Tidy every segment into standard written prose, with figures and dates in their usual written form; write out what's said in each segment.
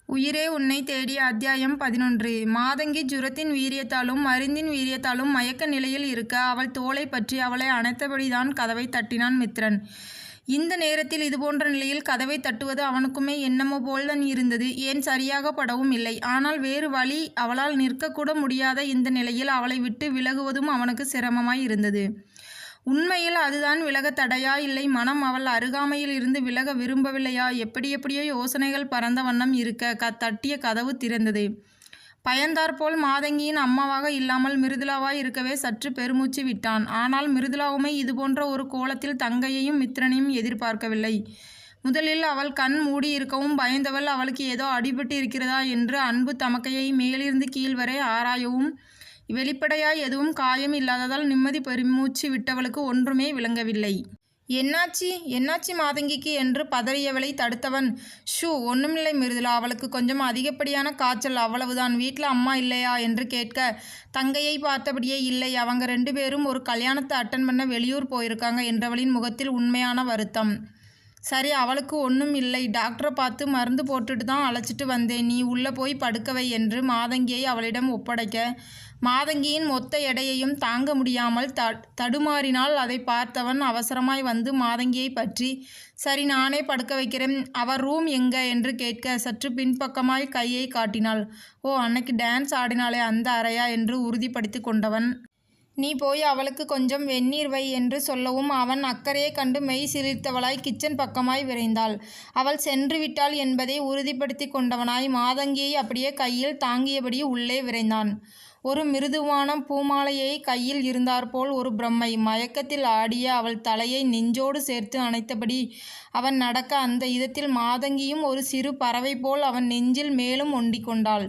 உயிரே உன்னை தேடிய அத்தியாயம் 11. மாதங்கி ஜுரத்தின் வீரியத்தாலும் மருந்தின் வீரியத்தாலும் மயக்க நிலையில் இருக்க அவள் தோளை பற்றி அவளை அணைத்தபடிதான் கதவை தட்டினான் மித்திரன். இந்த நேரத்தில் இதுபோன்ற நிலையில் கதவை தட்டுவது அவனுக்குமே என்னமோ போல்தான் இருந்தது. ஏன் சரியாக படவும் இல்லை. ஆனால் வேறு வழி அவளால் நிற்கக்கூட முடியாத இந்த நிலையில் அவளை விட்டு விலகுவதும் அவனுக்கு சிரமமாய் இருந்தது. உண்மையில் அதுதான் விலக தடையா, இல்லை மனம் அவள் அருகாமையில் இருந்து விலக விரும்பவில்லையா? எப்படியோ யோசனைகள் பறந்த வண்ணம் இருக்க தட்டிய கதவு திறந்தது. பயந்தாற்போல் மாதங்கியின் அம்மாவாக இல்லாமல் மிருதுளாவாய் இருக்கவே சற்று பெருமூச்சு விட்டான். ஆனால் மிருதுளாவுமே இதுபோன்ற ஒரு கோலத்தில் தங்கையையும் மித்திரனையும் எதிர்பார்க்கவில்லை. முதலில் அவள் கண் மூடி இருக்கவும் பயந்தவள் அவளுக்கு ஏதோ அடிபட்டு இருக்கிறதா என்று அன்பு தமக்கையை மேலிருந்து கீழ் வரை ஆராயவும், வெளிப்படையாய் எதுவும் காயம் இல்லாததால் நிம்மதி பெருமூச்சு விட்டவளுக்கு ஒன்றுமே விளங்கவில்லை. என்னாச்சு மாதங்கிக்கு என்று பதறியவளை தடுத்தவன், ஷூ ஒன்றுமில்லை மிருதுளா, அவளுக்கு கொஞ்சம் அதிகப்படியான காய்ச்சல், அவ்வளவுதான். வீட்டில் அம்மா இல்லையா என்று கேட்க, தங்கையை பார்த்தபடியே இல்லை, அவங்க 2 பேரும் ஒரு கல்யாணத்தை அட்டன் பண்ண வெளியூர் போயிருக்காங்க என்றவளின் முகத்தில் உண்மையான வருத்தம். சரி, அவளுக்கு ஒன்றும் இல்லை, டாக்டரை பார்த்து மருந்து போட்டுட்டு தான் அழைச்சிட்டு வந்தேன், நீ உள்ளே போய் படுக்கவை என்று மாதங்கியை அவளிடம் ஒப்படைக்க, மாதங்கியின் மொத்த எடையையும் தாங்க முடியாமல் தடுமாறினால். அதை பார்த்தவன் அவசரமாய் வந்து மாதங்கியை பற்றி, சரி நானே படுக்க வைக்கிறேன், அவர் ரூம் எங்க என்று கேட்க சற்று பின்பக்கமாய் கையை காட்டினாள். ஓ, அன்னைக்கு டான்ஸ் ஆடினாலே அந்த அறையா என்று உறுதிப்படுத்தி கொண்டவன், நீ போய் அவளுக்கு கொஞ்சம் வெந்நீர் வை என்று சொல்லவும் அவன் அக்கறையை கண்டு மெய் சிலிர்த்தவளாய் கிச்சன் பக்கமாய் விரைந்தாள். அவள் சென்று விட்டாள் என்பதை உறுதிப்படுத்தி கொண்டவனாய் மாதங்கியை அப்படியே கையில் தாங்கியபடி உள்ளே விரைந்தான். ஒரு மிருதுவான பூமாலையை கையில் இருந்தாற்போல் ஒரு பிரம்மை மயக்கத்தில் ஆடிய அவள் தலையை நெஞ்சோடு சேர்த்து அணைத்தபடி அவன் நடக்க, அந்த இதத்தில் மாதங்கியும் ஒரு சிறு பறவை போல் அவன் நெஞ்சில் மேலும் ஒண்டிக் கொண்டாள்.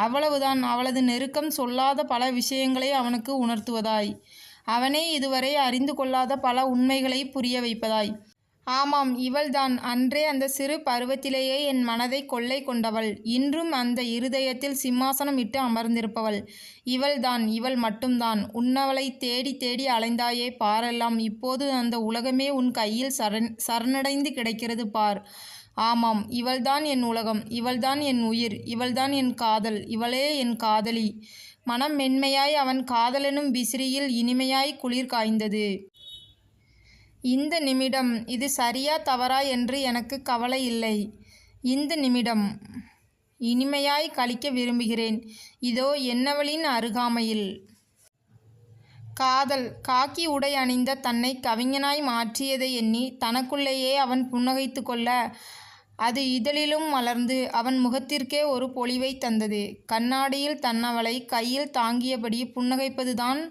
அவ்வளவுதான். அவளது நெருக்கம் சொல்லாத பல விஷயங்களை அவனுக்கு உணர்த்துவதாய், அவனே இதுவரை அறிந்து கொள்ளாத பல உண்மைகளை புரிய வைப்பதாய். ஆமாம், இவள்தான். அன்றே அந்த சிறு பருவத்திலேயே என் மனதை கொள்ளை கொண்டவள், இன்றும் அந்த இருதயத்தில் சிம்மாசனம் இட்டு அமர்ந்திருப்பவள் இவள்தான், இவள் மட்டும்தான். உன்னவளை தேடி தேடி அலைந்தாயே பாரெல்லாம், இப்போது அந்த உலகமே உன் கையில் சரணடைந்து கிடக்கிறது பார். ஆமாம், இவள்தான் என் உலகம், இவள்தான் என் உயிர், இவள்தான் என் காதல், இவளே என் காதலி. மனம் மென்மையாய் அவன் காதலெனும் விசிறியில் இனிமையாய் குளிர் காய்ந்தது. இந்த நிமிடம் இது சரியா தவறா என்று எனக்கு கவலை இல்லை. இந்த நிமிடம் இனிமையாய் கழிக்க விரும்புகிறேன். இதோ என்னவளின் அருகாமையில். காதல் காக்கி உடை அணிந்த தன்னை கவிஞனாய் மாற்றியதை எண்ணி தனக்குள்ளேயே அவன் புன்னகைத்து கொள்ள, அது இதழிலும் மலர்ந்து அவன் முகத்திற்கே ஒரு பொலிவை தந்தது. கண்ணாடியில் தன்னவளை கையில் தாங்கியபடி புன்னகைப்பதுதான்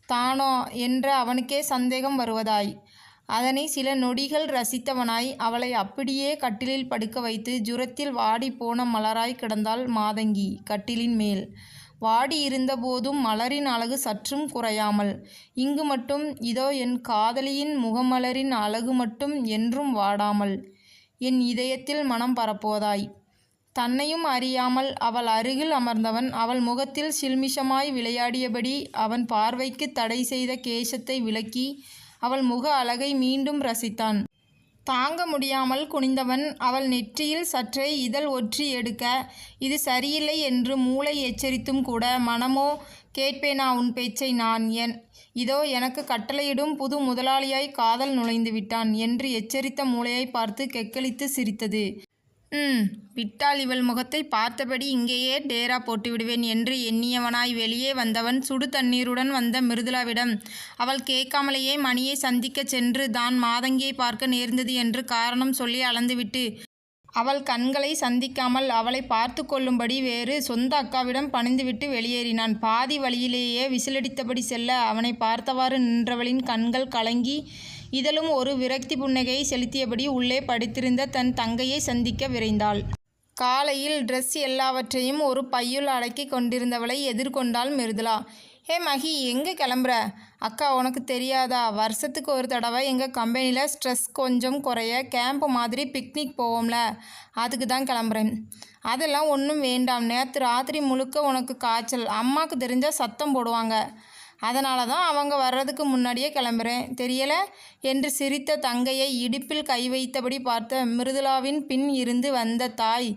தானோ என்ற அவனுக்கே சந்தேகம் வருவதாய், அதனை சில நொடிகள் ரசித்தவனாய் அவளை அப்படியே கட்டிலில் படுக்க வைத்து ஜுரத்தில் வாடி போன மலராய் கிடந்தாள் மாதங்கி கட்டிலின் மேல். வாடி இருந்த போதும் மலரின் அழகு சற்றும் குறையாமல், இங்கு மட்டும் இதோ என் காதலியின் முகமலரின் அழகு மட்டும் என்றும் வாடாமல் என் இதயத்தில் மனம் பரப்புவதாய். தன்னையும் அறியாமல் அவள் அருகில் அமர்ந்தவன் அவள் முகத்தில் சில்மிஷமாய் விளையாடியபடி அவன் பார்வைக்கு தடை செய்த கேசத்தை விலக்கி அவள் முக அழகை மீண்டும் ரசித்தான். தாங்க முடியாமல் குனிந்தவன் அவள் நெற்றியில் சற்றே இதழ் ஒற்றி எடுக்க, இது சரியில்லை என்று மூளை எச்சரித்தும் கூட மனமோ, கேட்பேனா உன் பேச்சை நான், இதோ எனக்கு கட்டளையிடும் புது முதலாளியாய் காதல் நுழைந்து விட்டான் என்று எச்சரித்த மூளையை பார்த்து கெக்களித்து சிரித்தது. விட்டால் இவள் முகத்தை பார்த்தபடி இங்கேயே டேரா போட்டு விடுவேன் என்று எண்ணியவனாய் வெளியே வந்தவன் சுடு தண்ணீருடன் வந்த மிருதுளாவிடம், அவள் கேட்காமலேயே மணியை சந்திக்க சென்று தான் மாதங்கியை பார்க்க நேர்ந்தது என்று காரணம் சொல்லி அளந்துவிட்டு, அவள் கண்களை சந்திக்காமல் அவளை பார்த்து கொள்ளும்படி வேறு சொந்த அக்காவிடம் பணிந்துவிட்டு வெளியேறினான். பாதி வழியிலேயே விசிலடித்தபடி செல்ல அவனை பார்த்தவாறு நின்றவளின் கண்கள் கலங்கி இதழும் ஒரு விரக்தி புன்னகையை செலுத்தியபடி உள்ளே படுத்திருந்த தன் தங்கையை சந்திக்க விரைந்தாள். காலையில் ட்ரெஸ் எல்லாவற்றையும் ஒரு பையுள் அடக்கி கொண்டிருந்தவளை எதிர்கொண்டாள் மிருதுளா. ஹே மகி, எங்கே கிளம்புற? அக்கா, உனக்கு தெரியாதா, வருஷத்துக்கு ஒரு தடவை எங்கள் கம்பெனியில் ஸ்ட்ரெஸ் கொஞ்சம் குறைய கேம்ப் மாதிரி பிக்னிக் போவோம்ல, அதுக்கு தான் கிளம்புறேன். அதெல்லாம் ஒன்றும் வேண்டாம், நேற்று ராத்திரி முழுக்க உனக்கு காய்ச்சல், அம்மாவுக்கு தெரிஞ்சால் சத்தம் போடுவாங்க, அதனால தான் அவங்க வர்றதுக்கு முன்னாடியே கிளம்புறேன், தெரியலை என்று சிரித்த தங்கையை இடுப்பில் கை வைத்தபடி பார்த்த மிருதுளாவின் பின் இருந்து வந்த தாய்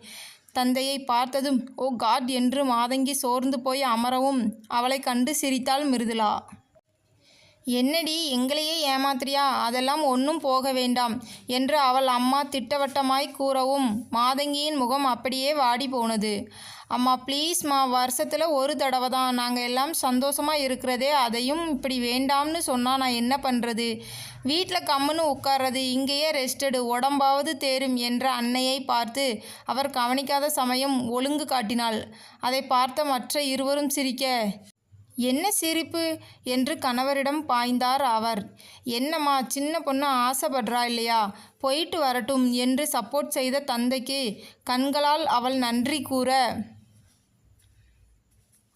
தந்தையை பார்த்ததும் ஓ காட் என்று மாதங்கி சோர்ந்து போய் அமரவும் அவளை கண்டு சிரித்தாள் மிருதுளா. என்னடி எங்களையே ஏமாத்திரியா? அதெல்லாம் ஒன்றும் போக வேண்டாம் என்று அவள் அம்மா திட்டவட்டமாய் கூறவும் மாதங்கியின் முகம் அப்படியே வாடி போனது. அம்மா ப்ளீஸ்மா, வருஷத்தில் ஒரு தடவை தான் நாங்கள் எல்லாம் சந்தோஷமாக இருக்கிறதே, அதையும் இப்படி வேண்டாம்னு சொன்னால் நான் என்ன பண்ணுறது? வீட்டில் கம்முன்னு உட்கார்றது, இங்கேயே ரெஸ்டடு, உடம்பாவது தேரும் என்ற அன்னையை பார்த்து அவர் கவனிக்காத சமயம் ஒழுங்கு காட்டினாள். அதை பார்த்த மற்ற இருவரும் சிரிக்க, என்ன சிரிப்பு என்று கணவரிடம் பாய்ந்தார் அவர். என்னம்மா, சின்ன பொண்ணு ஆசைப்படுறா இல்லையா, போயிட்டு வரட்டும் என்று சப்போர்ட் செய்த தந்தைக்கு கண்களால் அவள் நன்றி கூற,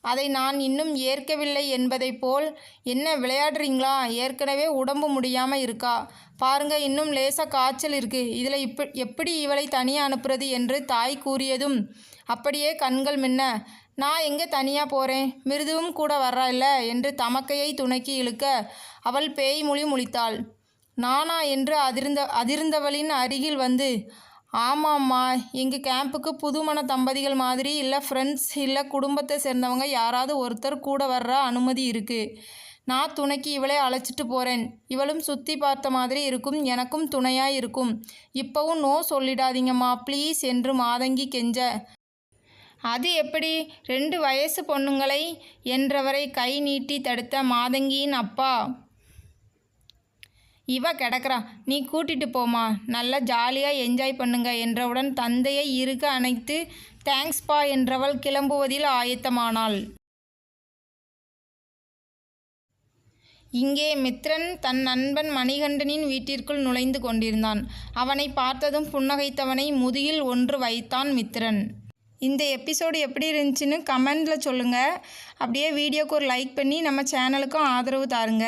அதை நான் இன்னும் ஏற்கவில்லை என்பதை போல், என்ன விளையாடுறீங்களா? ஏற்கனவே உடம்பு முடியாமல் இருக்கா பாருங்க, இன்னும் லேசாக காய்ச்சல் இருக்குது, இதில் எப்படி இவளை தனியாக அனுப்புறது என்று தாய் கூறியதும் அப்படியே கண்கள் மின்ன, நான் எங்கே தனியாக போகிறேன், மிருதுவும் கூட வர்றா இல்லை என்று தமக்கையை துணைக்கி இழுக்க அவள் பேய் மொழி முழித்தாள். நானா என்று அதிர்ந்தவளின் அருகில் வந்து, ஆமாம்மா, எங்கள் கேம்புக்கு புதுமண தம்பதிகள் மாதிரி இல்லை ஃப்ரெண்ட்ஸ் இல்லை குடும்பத்தை சேர்ந்தவங்க யாராவது ஒருத்தர் கூட வர்ற அனுமதி இருக்குது. நான் துணைக்கு இவளை அழைச்சிட்டு போகிறேன், இவளும் சுற்றி பார்த்த மாதிரி இருக்கும், எனக்கும் துணையாக இருக்கும். இப்போவும் நோ சொல்லிடாதீங்கம்மா ப்ளீஸ் என்று மாதங்கி கெஞ்ச, அது எப்படி 2 வயசு பொண்ணுங்களை என்றவரை கை நீட்டி தடுத்த மாதங்கியின் அப்பா, இவ கிடக்கிறா, நீ கூட்டிட்டு போமா, நல்லா ஜாலியாக என்ஜாய் பண்ணுங்க என்றவுடன் தந்தையை இறுக அணைத்து தேங்க்ஸ்பா என்றவள் கிளம்புவதில் ஆயத்தமானாள். இங்கே மித்ரன் தன் நண்பன் மணிகண்டனின் வீட்டிற்குள் நுழைந்து கொண்டிருந்தான். அவனை பார்த்ததும் புன்னகைத்தவனை முதுகில் ஒன்று வைத்தான் மித்ரன். இந்த எபிசோடு எப்படி இருந்துச்சுன்னு கமெண்டில் சொல்லுங்கள். அப்படியே வீடியோக்கு ஒரு லைக் பண்ணி நம்ம சேனலுக்கும் ஆதரவு தாருங்க.